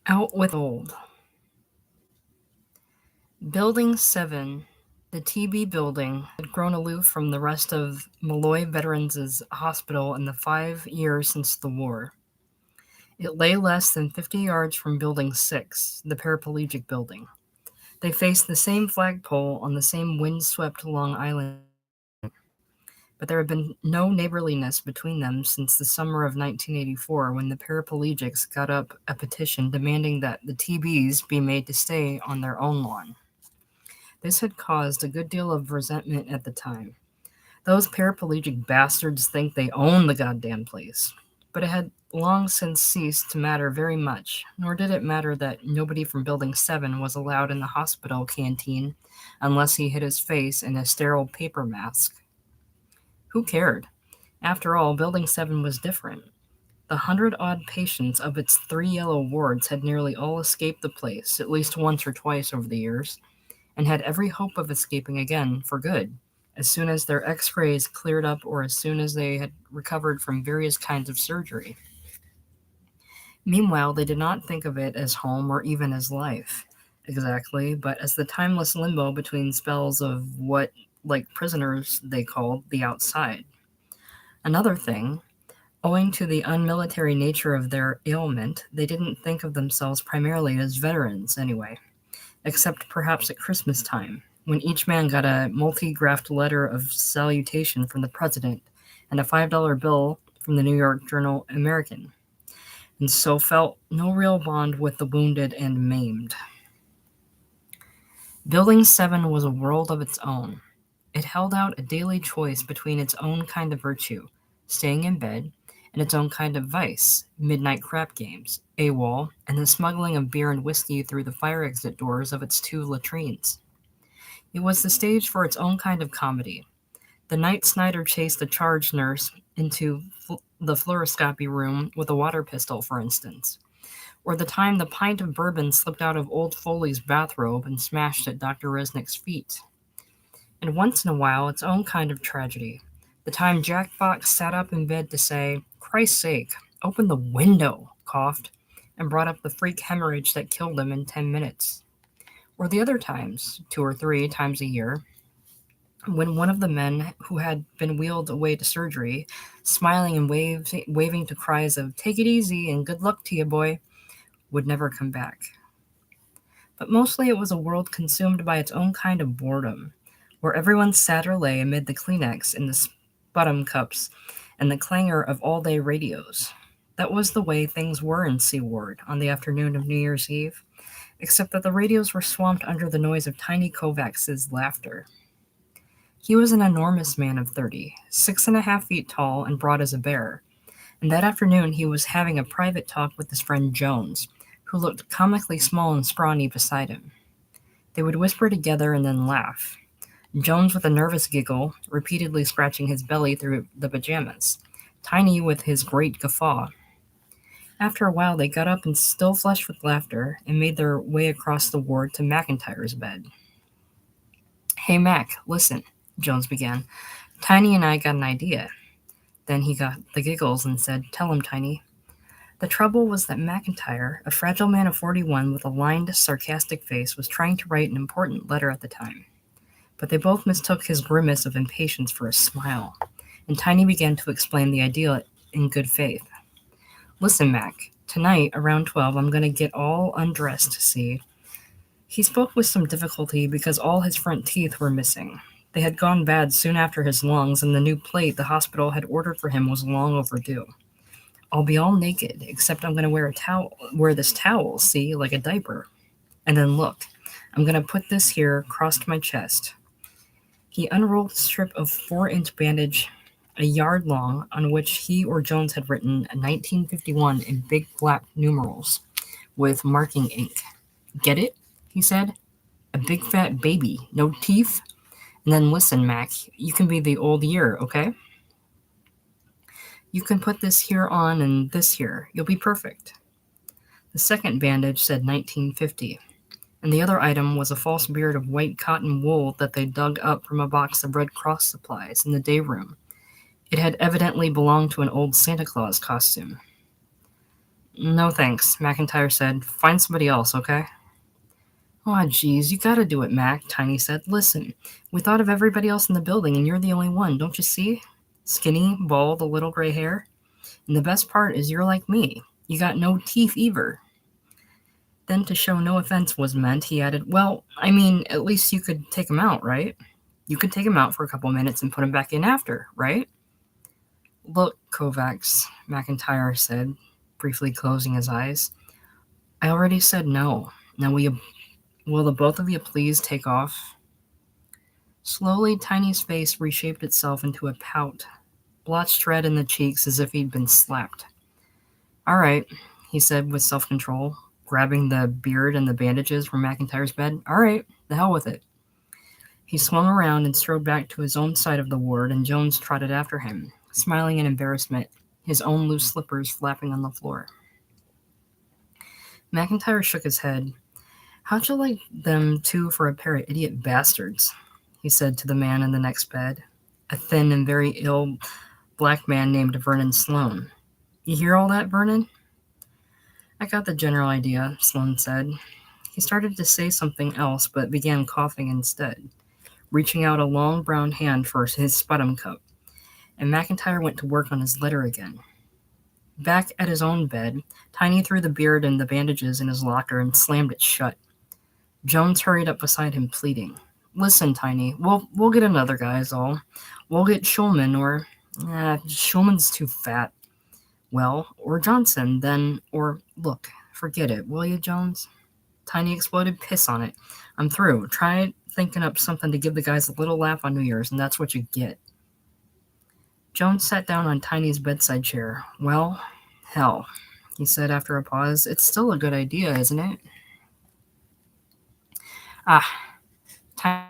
Out with old. Building 7, the TB building, had grown aloof from the rest of Malloy Veterans' Hospital in the 5 years since the war. It lay less than 50 yards from Building 6, the paraplegic building. They faced the same flagpole on the same wind-swept Long Island, but there had been no neighborliness between them since the summer of 1984 when the paraplegics got up a petition demanding that the TBs be made to stay on their own lawn. This had caused a good deal of resentment at the time. Those paraplegic bastards think they own the goddamn place. But it had long since ceased to matter very much, nor did it matter that nobody from Building 7 was allowed in the hospital canteen unless he hid his face in a sterile paper mask. Who cared? After all, Building 7 was different. The 100-odd patients of its 3 yellow wards had nearly all escaped the place, at least once or twice over the years, and had every hope of escaping again for good, as soon as their x-rays cleared up or as soon as they had recovered from various kinds of surgery. Meanwhile, they did not think of it as home or even as life, exactly, but as the timeless limbo between spells of what, like prisoners, they called the outside. Another thing, owing to the unmilitary nature of their ailment, they didn't think of themselves primarily as veterans, anyway, except perhaps at Christmas time, when each man got a multi-graphed letter of salutation from the president and a $5 bill from the New York Journal American, and so felt no real bond with the wounded and maimed. Building 7 was a world of its own. It held out a daily choice between its own kind of virtue, staying in bed, and its own kind of vice, midnight crap games, AWOL, and the smuggling of beer and whiskey through the fire exit doors of its 2 latrines. It was the stage for its own kind of comedy. The night Snyder chased a charge nurse into the fluoroscopy room with a water pistol, for instance, or the time the pint of bourbon slipped out of old Foley's bathrobe and smashed at Dr. Resnick's feet. And once in a while, its own kind of tragedy. The time Jack Fox sat up in bed to say, "Christ's sake, open the window," coughed, and brought up the freak hemorrhage that killed him in 10 minutes. Or the other times, 2 or 3 times a year, when one of the men who had been wheeled away to surgery, smiling and waving to cries of "Take it easy and good luck to you, boy," would never come back. But mostly it was a world consumed by its own kind of boredom, where everyone sat or lay amid the Kleenex and the sputum cups and the clangor of all-day radios. That was the way things were in C Ward on the afternoon of New Year's Eve, except that the radios were swamped under the noise of Tiny Kovacs's laughter. He was an enormous man of 30, 6.5 feet tall and broad as a bear, and that afternoon he was having a private talk with his friend Jones, who looked comically small and scrawny beside him. They would whisper together and then laugh. Jones with a nervous giggle, repeatedly scratching his belly through the pajamas. Tiny with his great guffaw. After a while they got up and, still flushed with laughter, and made their way across the ward to McIntyre's bed. "Hey, Mac, listen," Jones began. "Tiny and I got an idea." Then he got the giggles and said, "Tell him, Tiny." The trouble was that McIntyre, a fragile man of 41 with a lined, sarcastic face, was trying to write an important letter at the time. But they both mistook his grimace of impatience for a smile, and Tiny began to explain the idea in good faith. "Listen, Mac, tonight, around 12, I'm going to get all undressed, see?" He spoke with some difficulty because all his front teeth were missing. They had gone bad soon after his lungs, and the new plate the hospital had ordered for him was long overdue. "I'll be all naked, except I'm going to wear this towel, see, like a diaper. And then look, I'm going to put this here across my chest." He unrolled a strip of 4-inch bandage, a yard long, on which he or Jones had written 1951 in big black numerals with marking ink. "Get it?" he said. "A big fat baby, no teeth? And then listen, Mac, you can be the old year, okay? You can put this here on and this here. You'll be perfect." The second bandage said 1950, and the other item was a false beard of white cotton wool that they dug up from a box of Red Cross supplies in the day room. It had evidently belonged to an old Santa Claus costume. No thanks, McIntyre said. Find somebody else, okay? Aw, geez, you gotta do it, Mac, Tiny said. Listen, we thought of everybody else in the building, and you're the only one, don't you see? Skinny, bald, a little gray hair. And the best part is you're like me. You got no teeth either. Then, to show no offense was meant, he added, well, I mean, at least you could take him out, right? You could take him out for a couple minutes and put him back in after, right? Look, Kovacs, McIntyre said, briefly closing his eyes. I already said no. Now, will the both of you please take off? Slowly, Tiny's face reshaped itself into a pout, blotched red in the cheeks as if he'd been slapped. All right, he said with self-control, grabbing the beard and the bandages from McIntyre's bed. All right, the hell with it. He swung around and strode back to his own side of the ward, and Jones trotted after him, smiling in embarrassment, his own loose slippers flapping on the floor. McIntyre shook his head. How'd you like them two for a pair of idiot bastards? He said to the man in the next bed, a thin and very ill black man named Vernon Sloane. You hear all that, Vernon? I got the general idea, Sloane said. He started to say something else, but began coughing instead, reaching out a long brown hand for his sputum cup, and McIntyre went to work on his letter again. Back at his own bed, Tiny threw the beard and the bandages in his locker and slammed it shut. Jones hurried up beside him, pleading, Listen, Tiny, we'll get another guy is all. We'll get Schulman or... Schulman's too fat. Well, or Johnson, then, or... Look, forget it, will you, Jones? Tiny exploded. Piss on it. I'm through. Try thinking up something to give the guys a little laugh on New Year's, and that's what you get. Jones sat down on Tiny's bedside chair. Well, hell, he said after a pause. It's still a good idea, isn't it? Tiny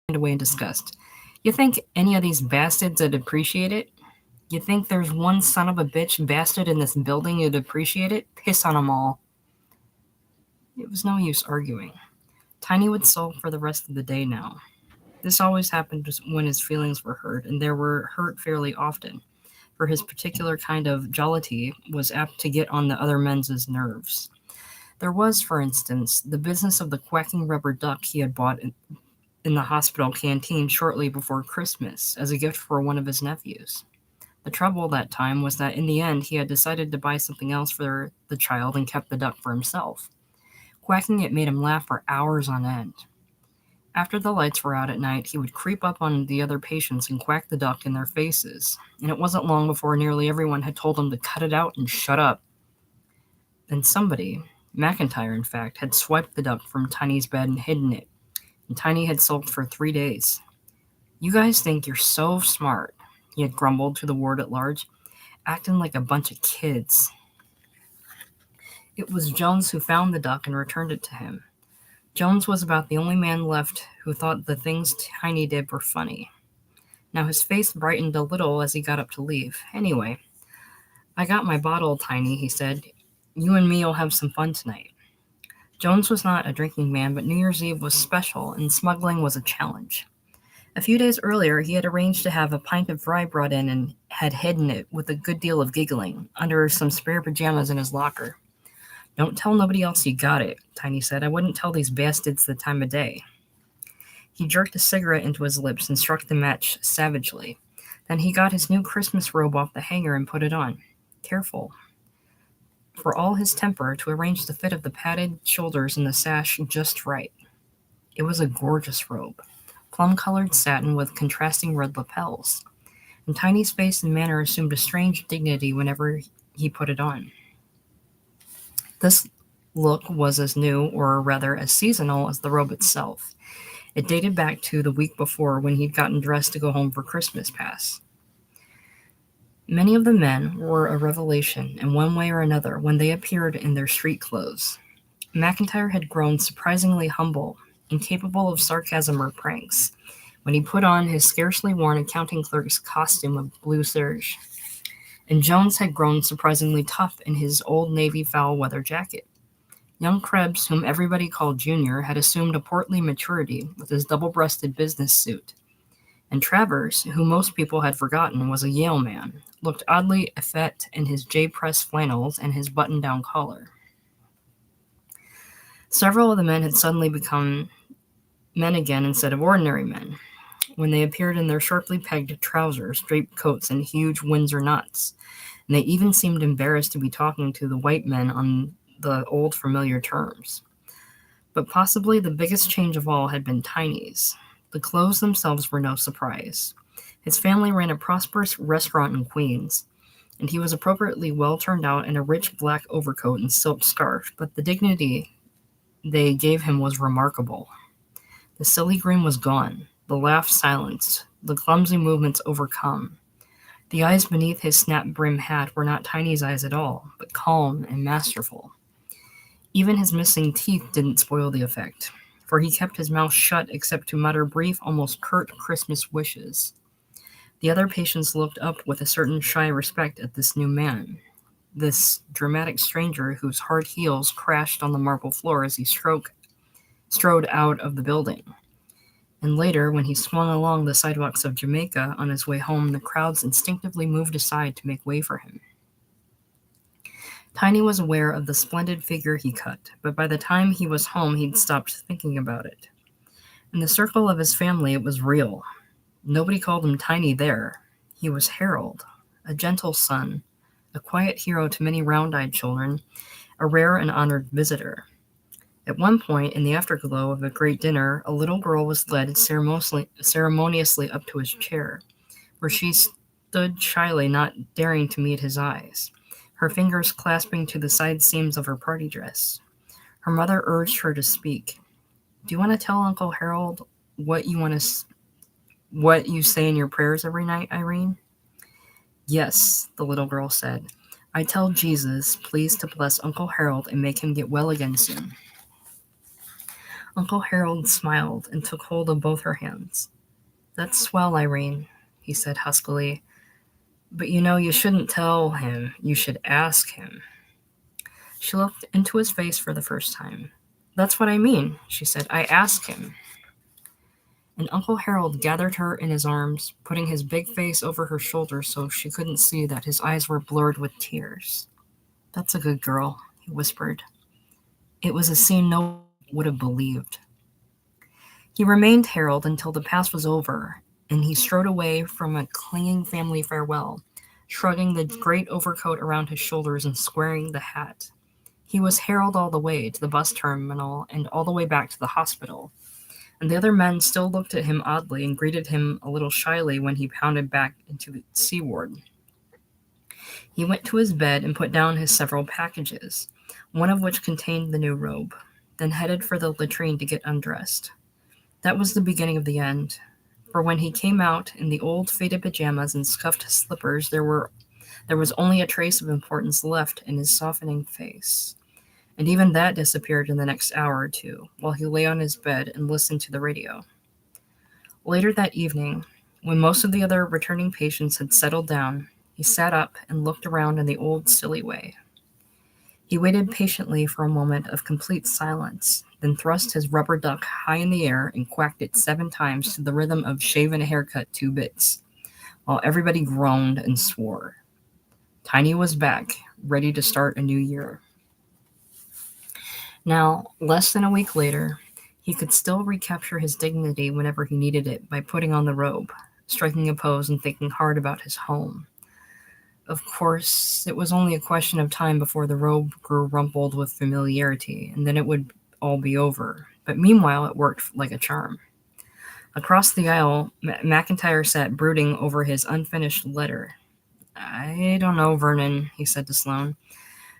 turned away in disgust. You think any of these bastards would appreciate it? You think there's one son of a bitch bastard in this building who'd appreciate it? Piss on 'em all. It was no use arguing. Tiny would sulk for the rest of the day now. This always happened when his feelings were hurt, and they were hurt fairly often, for his particular kind of jollity was apt to get on the other men's nerves. There was, for instance, the business of the quacking rubber duck he had bought in the hospital canteen shortly before Christmas as a gift for one of his nephews. The trouble that time was that in the end he had decided to buy something else for the child and kept the duck for himself. Quacking it made him laugh for hours on end. After the lights were out at night, he would creep up on the other patients and quack the duck in their faces, and it wasn't long before nearly everyone had told him to cut it out and shut up. Then somebody, McIntyre in fact, had swiped the duck from Tiny's bed and hidden it, and Tiny had sulked for 3 days. You guys think you're so smart, he had grumbled to the ward at large, acting like a bunch of kids. It was Jones who found the duck and returned it to him. Jones was about the only man left who thought the things Tiny did were funny. Now his face brightened a little as he got up to leave. Anyway, I got my bottle, Tiny, he said. You and me'll have some fun tonight. Jones was not a drinking man, but New Year's Eve was special, and smuggling was a challenge. A few days earlier, he had arranged to have a pint of rye brought in and had hidden it, with a good deal of giggling, under some spare pajamas in his locker. Don't tell nobody else you got it, Tiny said. I wouldn't tell these bastards the time of day. He jerked a cigarette into his lips and struck the match savagely. Then he got his new Christmas robe off the hanger and put it on. Careful. For all his temper, to arrange the fit of the padded shoulders and the sash just right. It was a gorgeous robe, plum-colored satin with contrasting red lapels, and Tiny's face and manner assumed a strange dignity whenever he put it on. This look was as new, or rather as seasonal, as the robe itself. It dated back to the week before when he'd gotten dressed to go home for Christmas pass. Many of the men were a revelation in one way or another when they appeared in their street clothes. McIntyre had grown surprisingly humble, incapable of sarcasm or pranks, when he put on his scarcely worn accounting clerk's costume of blue serge. And Jones had grown surprisingly tough in his old navy foul-weather jacket. Young Krebs, whom everybody called Junior, had assumed a portly maturity with his double-breasted business suit. And Travers, who most people had forgotten was a Yale man, looked oddly effete in his J-press flannels and his button-down collar. Several of the men had suddenly become men again instead of ordinary men, when they appeared in their sharply pegged trousers, draped coats, and huge Windsor knots, and they even seemed embarrassed to be talking to the white men on the old familiar terms. But possibly the biggest change of all had been Tiny's. The clothes themselves were no surprise. His family ran a prosperous restaurant in Queens, and he was appropriately well turned out in a rich black overcoat and silk scarf, but the dignity they gave him was remarkable. The silly grin was gone, the laugh silenced, the clumsy movements overcome. The eyes beneath his snap-brim hat were not Tiny's eyes at all, but calm and masterful. Even his missing teeth didn't spoil the effect, for he kept his mouth shut except to mutter brief, almost curt Christmas wishes. The other patients looked up with a certain shy respect at this new man, this dramatic stranger whose hard heels crashed on the marble floor as he strode out of the building. And later, when he swung along the sidewalks of Jamaica on his way home, the crowds instinctively moved aside to make way for him. Tiny was aware of the splendid figure he cut, but by the time he was home, he'd stopped thinking about it. In the circle of his family, it was real. Nobody called him Tiny there. He was Harold, a gentle son, a quiet hero to many round-eyed children, a rare and honored visitor. At one point, in the afterglow of a great dinner, a little girl was led ceremoniously up to his chair, where she stood shyly, not daring to meet his eyes, her fingers clasping to the side seams of her party dress. Her mother urged her to speak. "Do you want to tell Uncle Harold what you say in your prayers every night, Irene?" "Yes," the little girl said. "I tell Jesus, please to bless Uncle Harold and make him get well again soon." Uncle Harold smiled and took hold of both her hands. "That's swell, Irene," he said huskily. "But you shouldn't tell him. You should ask him." She looked into his face for the first time. "That's what I mean," she said. "I ask him." And Uncle Harold gathered her in his arms, putting his big face over her shoulder so she couldn't see that his eyes were blurred with tears. "That's a good girl," he whispered. It was a scene no one would have believed. He remained Harold until the past was over, and he strode away from a clinging family farewell, shrugging the great overcoat around his shoulders and squaring the hat. He was Harold all the way to the bus terminal and all the way back to the hospital, and the other men still looked at him oddly and greeted him a little shyly when he pounded back into the sea ward. He went to his bed and put down his several packages, one of which contained the new robe, then headed for the latrine to get undressed. That was the beginning of the end, for when he came out in the old faded pajamas and scuffed slippers, there was only a trace of importance left in his softening face. And even that disappeared in the next hour or two, while he lay on his bed and listened to the radio. Later that evening, when most of the other returning patients had settled down, he sat up and looked around in the old silly way. He waited patiently for a moment of complete silence, then thrust his rubber duck high in the air and quacked it 7 times to the rhythm of "Shave and a Haircut 2 bits," while everybody groaned and swore. Tiny was back, ready to start a new year. Now, less than a week later, he could still recapture his dignity whenever he needed it by putting on the robe, striking a pose, and thinking hard about his home. Of course, it was only a question of time before the robe grew rumpled with familiarity, and then it would all be over. But meanwhile, it worked like a charm. Across the aisle, McIntyre sat brooding over his unfinished letter. "I don't know, Vernon," he said to Sloane.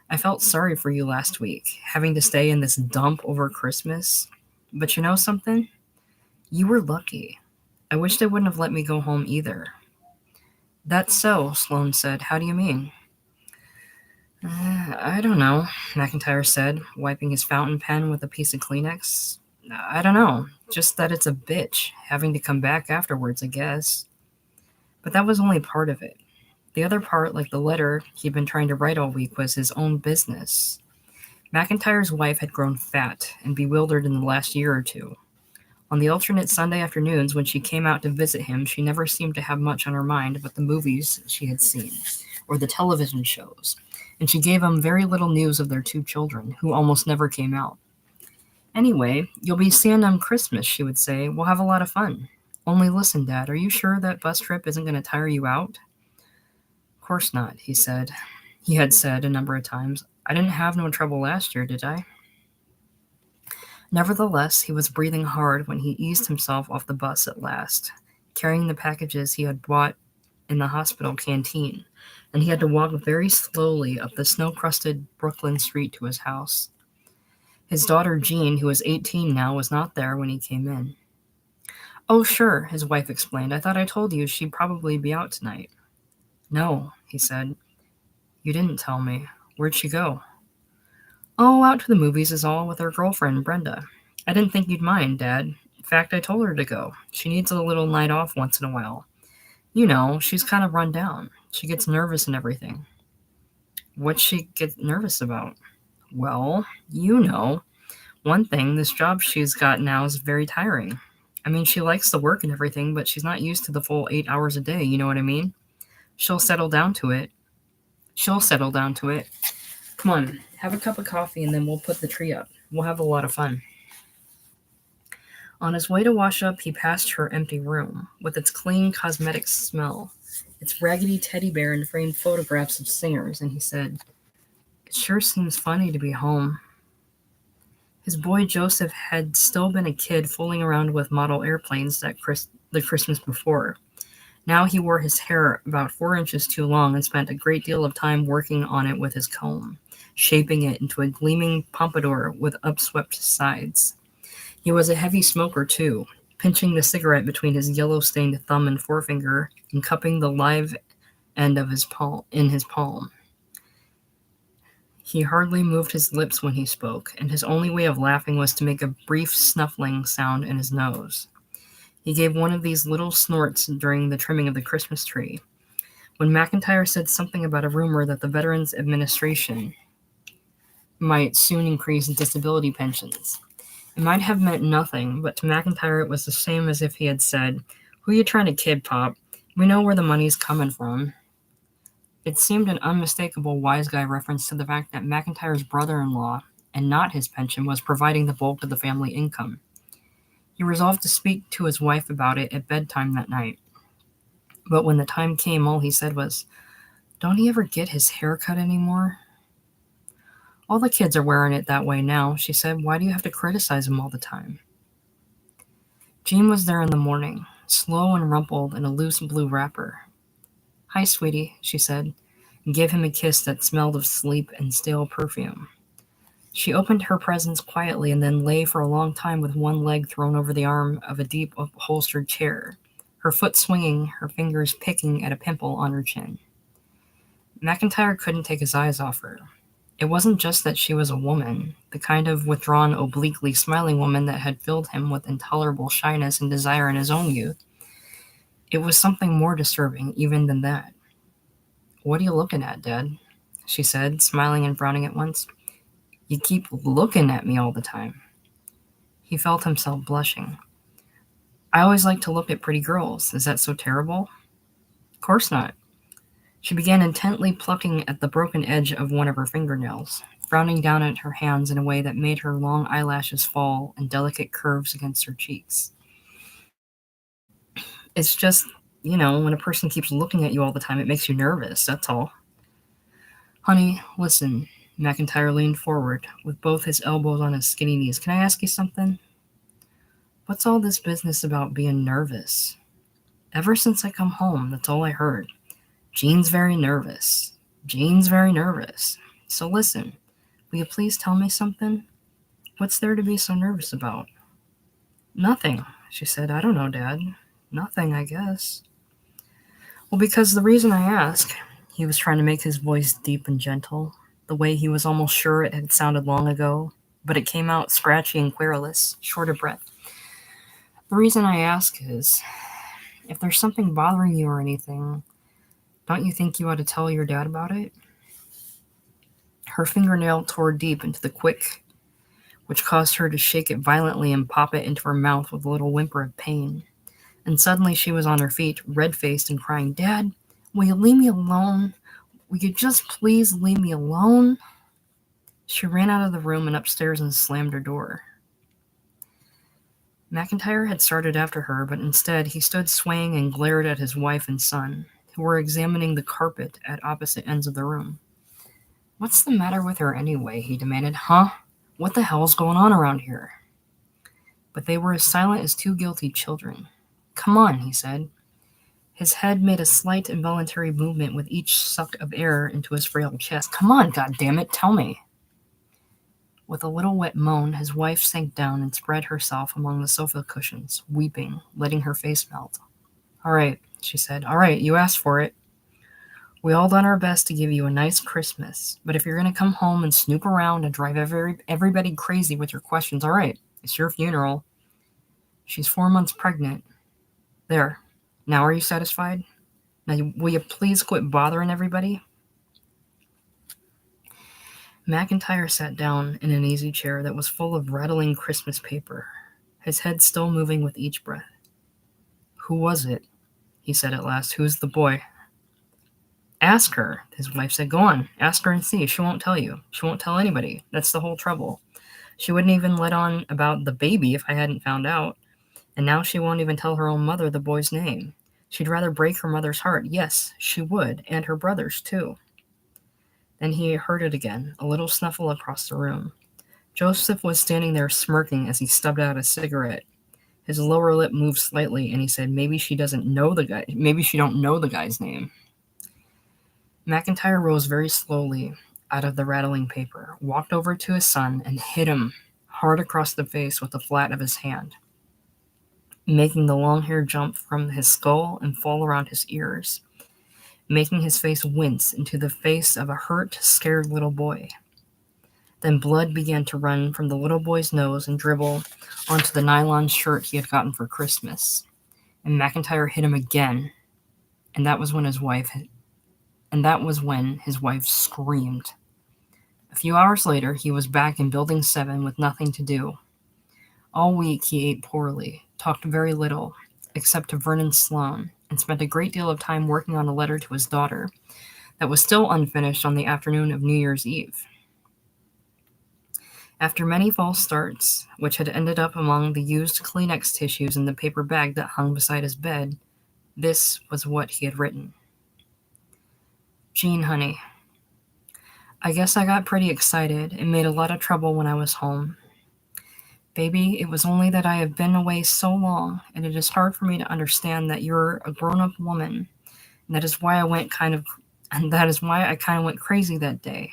"I felt sorry for you last week, having to stay in this dump over Christmas. But you know something? You were lucky. I wish they wouldn't have let me go home either." "That's so," Sloane said. "How do you mean?" I don't know," McIntyre said, wiping his fountain pen with a piece of Kleenex. "I don't know. Just that it's a bitch, having to come back afterwards, I guess." But that was only part of it. The other part, like the letter he'd been trying to write all week, was his own business. McIntyre's wife had grown fat and bewildered in the last year or two. On the alternate Sunday afternoons when she came out to visit him, she never seemed to have much on her mind but the movies she had seen, or the television shows, and she gave him very little news of their two children, who almost never came out. Anyway, you'll be seeing them Christmas, she would say. We'll have a lot of fun. Only listen, Dad, are you sure that bus trip isn't going to tire you out? Of course not, he said. He had said a number of times. I didn't have no trouble last year, did I? Nevertheless, he was breathing hard when he eased himself off the bus at last, carrying the packages he had bought in the hospital canteen, and he had to walk very slowly up the snow-crusted Brooklyn street to his house. His daughter Jean, who was 18 now, was not there when he came in. Oh, sure, his wife explained. I thought I told you she'd probably be out tonight. No, he said. You didn't tell me. Where'd she go? Oh, out to the movies is all with her girlfriend, Brenda. I didn't think you'd mind, Dad. In fact, I told her to go. She needs a little night off once in a while. You know, she's kind of run down. She gets nervous and everything. What'd she get nervous about? Well, you know. One thing, this job she's got now is very tiring. I mean, she likes the work and everything, but she's not used to the full 8 hours a day, you know what I mean? She'll settle down to it. She'll settle down to it. Come on, have a cup of coffee and then we'll put the tree up. We'll have a lot of fun. On his way to wash up, he passed her empty room, with its clean cosmetic smell, its raggedy teddy bear and framed photographs of singers, and he said, It sure seems funny to be home. His boy Joseph had still been a kid fooling around with model airplanes the Christmas before. Now he wore his hair about 4 inches too long and spent a great deal of time working on it with his comb, shaping it into a gleaming pompadour with upswept sides. He was a heavy smoker, too, pinching the cigarette between his yellow-stained thumb and forefinger and cupping the live end of his palm in his palm. He hardly moved his lips when he spoke, and his only way of laughing was to make a brief snuffling sound in his nose. He gave one of these little snorts during the trimming of the Christmas tree, when McIntyre said something about a rumor that the Veterans Administration might soon increase disability pensions. It might have meant nothing, but to McIntyre it was the same as if he had said, Who you trying to kid, Pop? We know where the money's coming from. It seemed an unmistakable wise guy reference to the fact that McIntyre's brother-in-law, and not his pension, was providing the bulk of the family income. He resolved to speak to his wife about it at bedtime that night. But when the time came, all he said was, Don't he ever get his hair cut anymore? All the kids are wearing it that way now, she said. Why do you have to criticize him all the time? Jean was there in the morning, slow and rumpled in a loose blue wrapper. Hi, sweetie, she said, and gave him a kiss that smelled of sleep and stale perfume. She opened her presents quietly and then lay for a long time with one leg thrown over the arm of a deep upholstered chair, her foot swinging, her fingers picking at a pimple on her chin. McIntyre couldn't take his eyes off her. It wasn't just that she was a woman, the kind of withdrawn, obliquely smiling woman that had filled him with intolerable shyness and desire in his own youth. It was something more disturbing even than that. What are you looking at, Dad? She said, smiling and frowning at once. You keep looking at me all the time. He felt himself blushing. I always like to look at pretty girls. Is that so terrible? Of course not. She began intently plucking at the broken edge of one of her fingernails, frowning down at her hands in a way that made her long eyelashes fall in delicate curves against her cheeks. It's just, when a person keeps looking at you all the time, it makes you nervous, that's all. Honey, listen. McIntyre leaned forward, with both his elbows on his skinny knees. Can I ask you something? What's all this business about being nervous? Ever since I come home, that's all I heard. Jean's very nervous. Jean's very nervous. So listen, will you please tell me something? What's there to be so nervous about? Nothing, she said. I don't know, Dad. Nothing, I guess. Well, because the reason I ask, he was trying to make his voice deep and gentle, the way he was almost sure it had sounded long ago, but it came out scratchy and querulous, short of breath. The reason I ask is, if there's something bothering you or anything, don't you think you ought to tell your dad about it? Her fingernail tore deep into the quick, which caused her to shake it violently and pop it into her mouth with a little whimper of pain. And suddenly she was on her feet, red-faced and crying, "Dad, will you leave me alone? Will you just please leave me alone?" She ran out of the room and upstairs and slammed her door. McIntyre had started after her, but instead he stood swaying and glared at his wife and son, who were examining the carpet at opposite ends of the room. "What's the matter with her anyway?" he demanded. "Huh? What the hell's going on around here?" But they were as silent as two guilty children. "Come on," he said. His head made a slight involuntary movement with each suck of air into his frail chest. "Come on, goddammit, tell me." With a little wet moan, his wife sank down and spread herself among the sofa cushions, weeping, letting her face melt. "All right," she said. "All right, you asked for it. We all done our best to give you a nice Christmas, but if you're going to come home and snoop around and drive everybody crazy with your questions, all right, it's your funeral. She's 4 months pregnant. There. Now are you satisfied? Now will you please quit bothering everybody?" McIntyre sat down in an easy chair that was full of rattling Christmas paper, his head still moving with each breath. "Who was it?" he said at last. "Who's the boy?" "Ask her," his wife said. "Go on, ask her and see. She won't tell you. She won't tell anybody. That's the whole trouble. She wouldn't even let on about the baby if I hadn't found out. And now she won't even tell her own mother the boy's name. She'd rather break her mother's heart. Yes, she would, and her brother's too." Then he heard it again, a little snuffle across the room. Joseph was standing there smirking as he stubbed out a cigarette. His lower lip moved slightly, and he said, "Maybe she doesn't know the guy. Maybe she don't know the guy's name." McIntyre rose very slowly out of the rattling paper, walked over to his son, and hit him hard across the face with the flat of his hand, making the long hair jump from his skull and fall around his ears, making his face wince into the face of a hurt, scared little boy. Then blood began to run from the little boy's nose and dribble onto the nylon shirt he had gotten for Christmas. And McIntyre hit him again, and that was when his wife screamed. A few hours later, he was back in Building 7 with nothing to do. All week he ate poorly, talked very little, except to Vernon Sloane, and spent a great deal of time working on a letter to his daughter that was still unfinished on the afternoon of New Year's Eve. After many false starts, which had ended up among the used Kleenex tissues in the paper bag that hung beside his bed, this was what he had written. "Jean, honey, I guess I got pretty excited and made a lot of trouble when I was home. Baby, it was only that I have been away so long, and it is hard for me to understand that you're a grown-up woman, and that is why I kind of went crazy that day.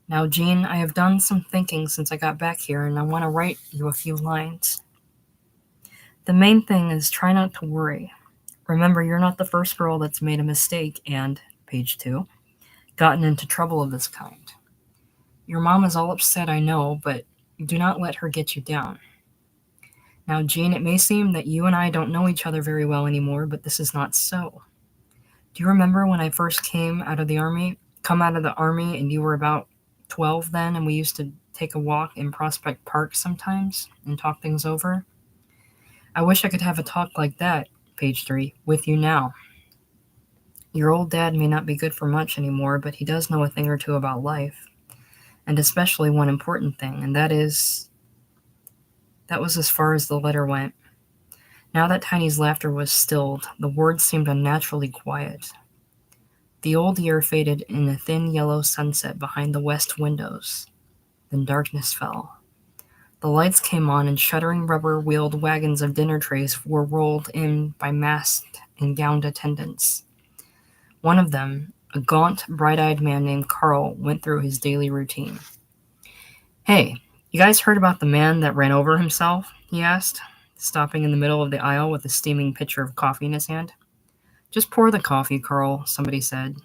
Now, Jean, I have done some thinking since I got back here, and I want to write you a few lines. The main thing is try not to worry. Remember, you're not the first girl that's made a mistake and, page 2, gotten into trouble of this kind. Your mom is all upset, I know, but do not let her get you down. Now, Jean, it may seem that you and I don't know each other very well anymore, but this is not so. Do you remember when I first come out of the army, and you were about 12 then, and we used to take a walk in Prospect Park sometimes and talk things over? I wish I could have a talk like that, page 3, with you now. Your old dad may not be good for much anymore, but he does know a thing or two about life, and especially one important thing, and that was as far as the letter went. Now that Tiny's laughter was stilled, the words seemed unnaturally quiet. The old year faded in a thin yellow sunset behind the west windows. Then darkness fell. The lights came on, and shuddering rubber-wheeled wagons of dinner trays were rolled in by masked and gowned attendants. One of them, a gaunt, bright-eyed man named Carl, went through his daily routine. "Hey, you guys heard about the man that ran over himself?" he asked, stopping in the middle of the aisle with a steaming pitcher of coffee in his hand. "Just pour the coffee, Carl," somebody said.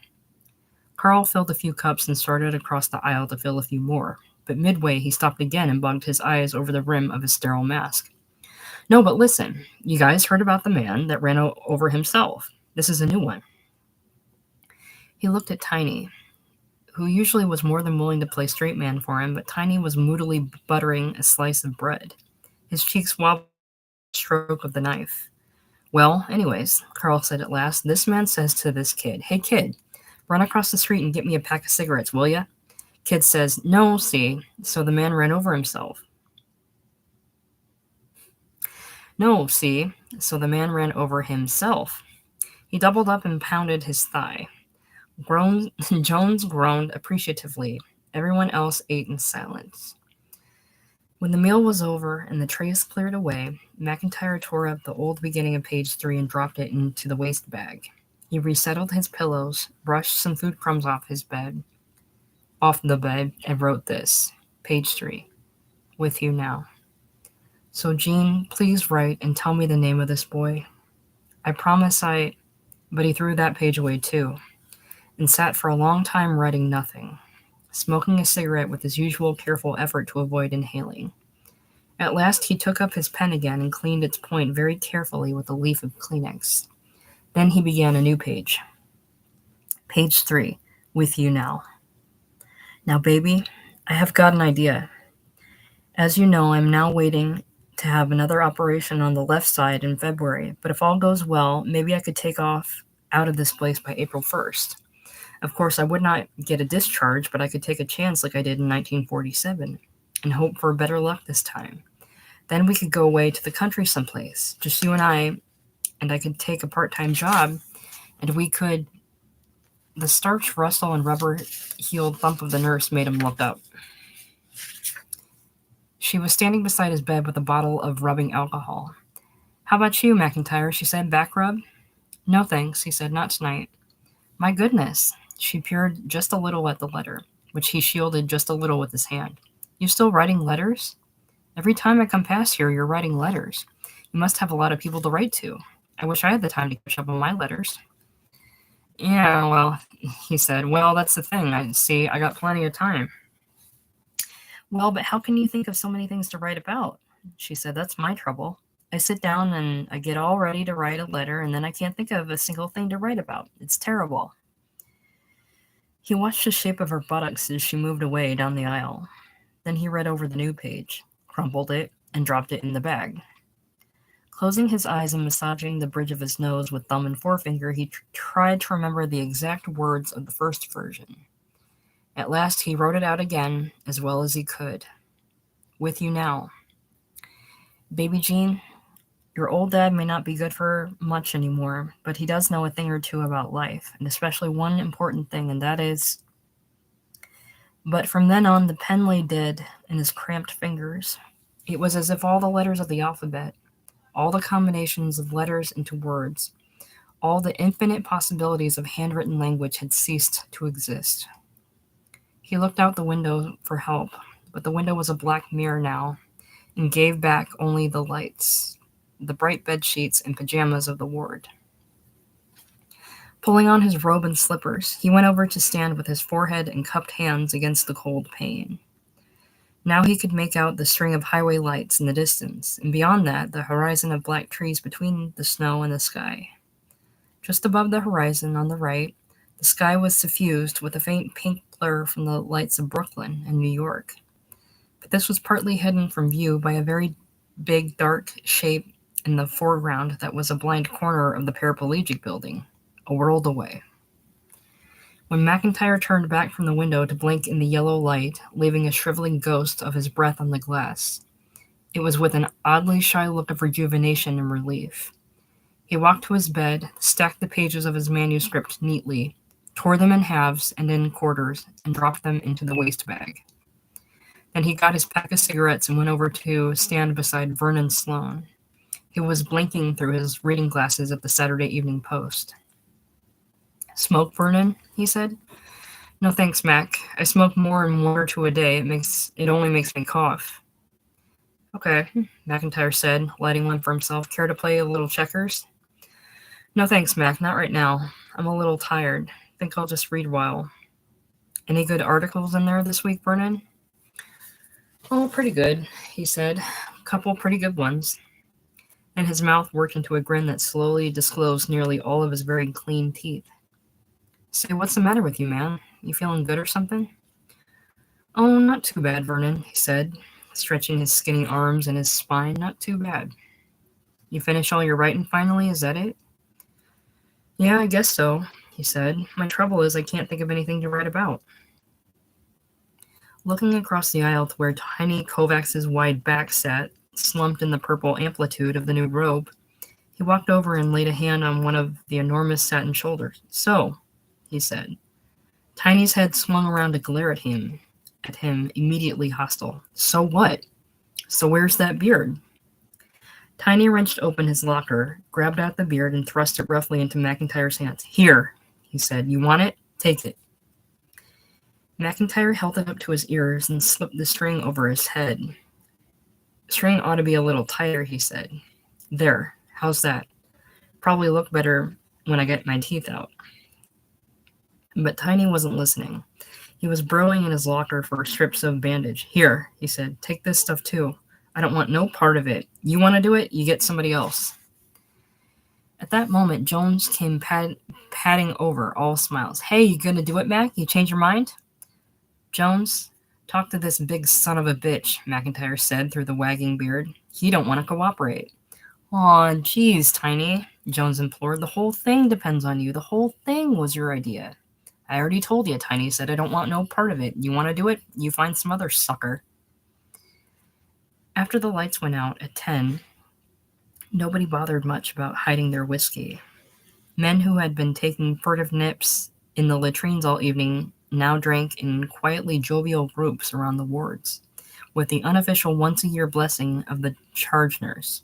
Carl filled a few cups and started across the aisle to fill a few more, but midway he stopped again and bugged his eyes over the rim of his sterile mask. "No, but listen, you guys heard about the man that ran over himself. This is a new one." He looked at Tiny, who usually was more than willing to play straight man for him, but Tiny was moodily buttering a slice of bread. His cheeks wobbled at the stroke of the knife. Well, anyways, Carl said at last, this man says to this kid, "Hey kid, run across the street and get me a pack of cigarettes, will ya?" Kid says, "No, see." So the man ran over himself. No, see. So the man ran over himself. He doubled up and pounded his thigh. Jones groaned appreciatively. Everyone else ate in silence. When the meal was over and the trays cleared away, McIntyre tore up the old beginning of page 3 and dropped it into the waste bag. He resettled his pillows, brushed some food crumbs off the bed, and wrote this. Page 3. With you now. So, Jean, please write and tell me the name of this boy. I promise I... But he threw that page away too, and sat for a long time writing nothing, smoking a cigarette with his usual careful effort to avoid inhaling. At last he took up his pen again and cleaned its point very carefully with a leaf of Kleenex. Then he began a new page. Page 3. With you now. Now, baby, I have got an idea. As you know, I'm now waiting to have another operation on the left side in February, but if all goes well, maybe I could take off out of this place by April 1st. Of course, I would not get a discharge, but I could take a chance like I did in 1947 and hope for better luck this time. Then we could go away to the country someplace, just you and I could take a part-time job, and we could... The starched rustle and rubber-heeled thump of the nurse made him look up. She was standing beside his bed with a bottle of rubbing alcohol. How about you, McIntyre? She said. Back rub? No, thanks, he said. Not tonight. My goodness. She peered just a little at the letter, which he shielded just a little with his hand. You still writing letters? Every time I come past here, you're writing letters. You must have a lot of people to write to. I wish I had the time to catch up on my letters. Yeah, well, he said. Well, that's the thing. I got plenty of time. Well, but how can you think of so many things to write about? She said, that's my trouble. I sit down and I get all ready to write a letter, and then I can't think of a single thing to write about. It's terrible. He watched the shape of her buttocks as she moved away down the aisle. Then he read over the new page, crumpled it, and dropped it in the bag. Closing his eyes and massaging the bridge of his nose with thumb and forefinger, he tried to remember the exact words of the first version. At last he wrote it out again, as well as he could. With you now. Baby Jean, your old dad may not be good for much anymore, but he does know a thing or two about life, and especially one important thing, and that is... But from then on, the pen lay dead in his cramped fingers. It was as if all the letters of the alphabet, all the combinations of letters into words, all the infinite possibilities of handwritten language had ceased to exist. He looked out the window for help, but the window was a black mirror now, and gave back only the lights, the bright bed sheets and pajamas of the ward. Pulling on his robe and slippers, he went over to stand with his forehead and cupped hands against the cold pane. Now he could make out the string of highway lights in the distance, and beyond that, the horizon of black trees between the snow and the sky. Just above the horizon, on the right, the sky was suffused with a faint pink blur from the lights of Brooklyn and New York. But this was partly hidden from view by a very big, dark shape in the foreground that was a blind corner of the paraplegic building, a world away. When McIntyre turned back from the window to blink in the yellow light, leaving a shriveling ghost of his breath on the glass, it was with an oddly shy look of rejuvenation and relief. He walked to his bed, stacked the pages of his manuscript neatly, tore them in halves and in quarters, and dropped them into the waste bag. Then he got his pack of cigarettes and went over to stand beside Vernon Sloane. He was blinking through his reading glasses at the Saturday Evening Post. Smoke, Vernon? He said. No thanks, Mac. I smoke more than 1 or 2 a day. It only makes me cough. Okay, McIntyre said, lighting one for himself. Care to play a little checkers? No thanks, Mac. Not right now. I'm a little tired. Think I'll just read a while. Any good articles in there this week, Vernon? Oh, pretty good, he said. Couple pretty good ones. And his mouth worked into a grin that slowly disclosed nearly all of his very clean teeth. Say, what's the matter with you, man? You feeling good or something? Oh, not too bad, Vernon, he said, stretching his skinny arms and his spine. Not too bad. You finished all your writing finally, is that it? Yeah, I guess so, he said. My trouble is I can't think of anything to write about. Looking across the aisle to where tiny Kovacs's wide back sat, slumped in the purple amplitude of the new robe, he walked over and laid a hand on one of the enormous satin shoulders. So, he said. Tiny's head swung around to glare at him, immediately hostile. So what? So where's that beard? Tiny wrenched open his locker, grabbed out the beard, and thrust it roughly into McIntyre's hands. Here, he said. You want it? Take it. McIntyre held it up to his ears and slipped the string over his head. String ought to be a little tighter, he said. There, how's that? Probably look better when I get my teeth out. But Tiny wasn't listening. He was burrowing in his locker for strips of bandage. Here, he said, take this stuff too. I don't want no part of it. You want to do it, you get somebody else. At that moment, Jones came padding over, all smiles. Hey, you gonna do it, Mac? You change your mind? Jones, talk to this big son of a bitch, McIntyre said through the wagging beard. He don't want to cooperate. Aw, geez, Tiny, Jones implored. The whole thing depends on you. The whole thing was your idea. I already told you, Tiny said. I don't want no part of it. You want to do it? You find some other sucker. After the lights went out at 10, nobody bothered much about hiding their whiskey. Men who had been taking furtive nips in the latrines all evening now drank in quietly jovial groups around the wards, with the unofficial once-a-year blessing of the charge nurse.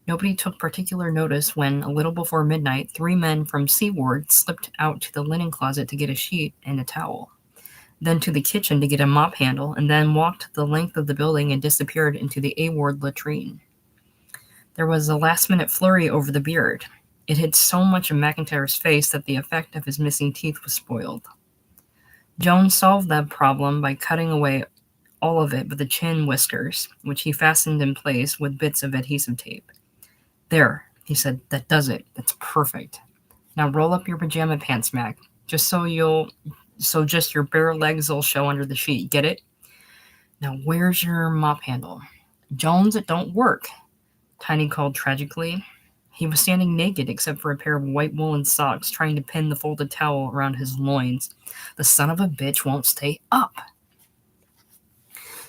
Nobody took particular notice when, a little before midnight, 3 men from C Ward slipped out to the linen closet to get a sheet and a towel, then to the kitchen to get a mop handle, and then walked the length of the building and disappeared into the A Ward latrine. There was a last-minute flurry over the beard. It hid so much of McIntyre's face that the effect of his missing teeth was spoiled. Jones solved that problem by cutting away all of it but the chin whiskers, which he fastened in place with bits of adhesive tape. There, he said, that does it. That's perfect. Now roll up your pajama pants, Mac, just so just your bare legs will show under the sheet. Get it? Now where's your mop handle? Jones, it don't work, Tiny called tragically. He was standing naked except for a pair of white woolen socks, trying to pin the folded towel around his loins. The son of a bitch won't stay up.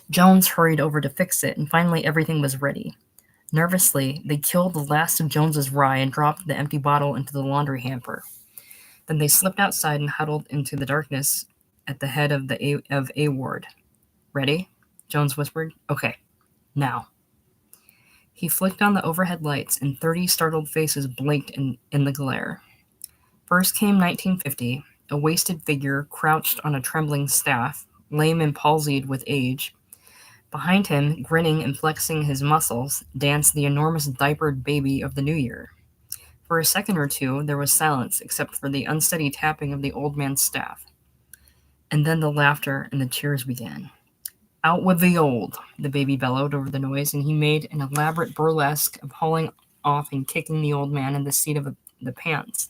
Jones hurried over to fix it, and finally everything was ready. Nervously, they killed the last of Jones's rye and dropped the empty bottle into the laundry hamper. Then they slipped outside and huddled into the darkness at the head of A Ward. Ready? Jones whispered. Okay, now. He flicked on the overhead lights, and 30 startled faces blinked in the glare. First came 1950, a wasted figure crouched on a trembling staff, lame and palsied with age. Behind him, grinning and flexing his muscles, danced the enormous diapered baby of the new year. For a second or two, there was silence except for the unsteady tapping of the old man's staff. And then the laughter and the cheers began. Out with the old, the baby bellowed over the noise, and he made an elaborate burlesque of hauling off and kicking the old man in the seat of the pants,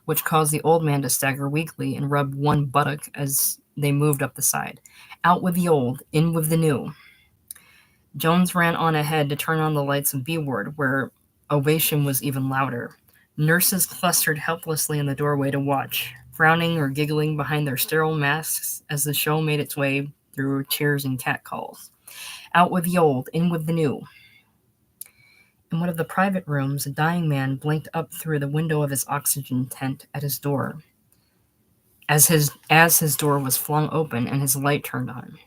which caused the old man to stagger weakly and rub one buttock as they moved up the side. Out with the old, in with the new. Jones ran on ahead to turn on the lights of B Ward, where ovation was even louder. Nurses clustered helplessly in the doorway to watch, frowning or giggling behind their sterile masks as the show made its way through cheers and catcalls. Out with the old, in with the new. In one of the private rooms, a dying man blinked up through the window of his oxygen tent at his door, as his door was flung open and his light turned on.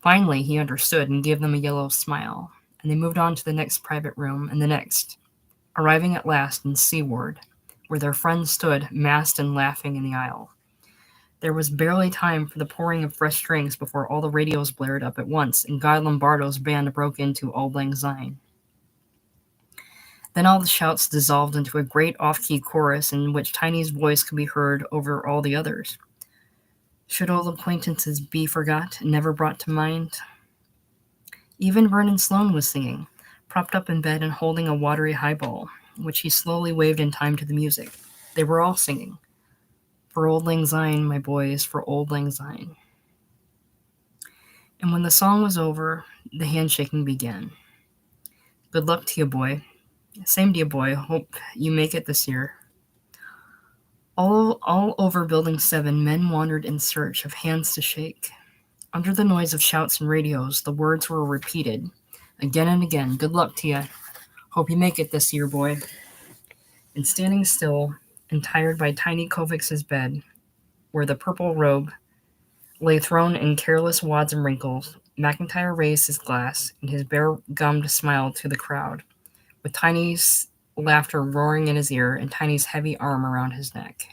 Finally, he understood and gave them a yellow smile, and they moved on to the next private room and the next, arriving at last in C Ward, where their friends stood, masked and laughing in the aisle. There was barely time for the pouring of fresh drinks before all the radios blared up at once, and Guy Lombardo's band broke into Auld Lang Syne. Then all the shouts dissolved into a great off-key chorus in which Tiny's voice could be heard over all the others. Should old acquaintances be forgot and never brought to mind? Even Vernon Sloane was singing, propped up in bed and holding a watery highball, which he slowly waved in time to the music. They were all singing. For Old Lang Syne, my boys, for Old Lang Syne. And when the song was over, the handshaking began. Good luck to you, boy. Same to you, boy. Hope you make it this year. All over Building 7, men wandered in search of hands to shake. Under the noise of shouts and radios, the words were repeated again and again. Good luck to you. Hope you make it this year, boy. And standing still and tired by Tiny Kovic's bed, where the purple robe lay thrown in careless wads and wrinkles, McIntyre raised his glass, and his bare-gummed smile to the crowd, with Tiny's laughter roaring in his ear and Tiny's heavy arm around his neck.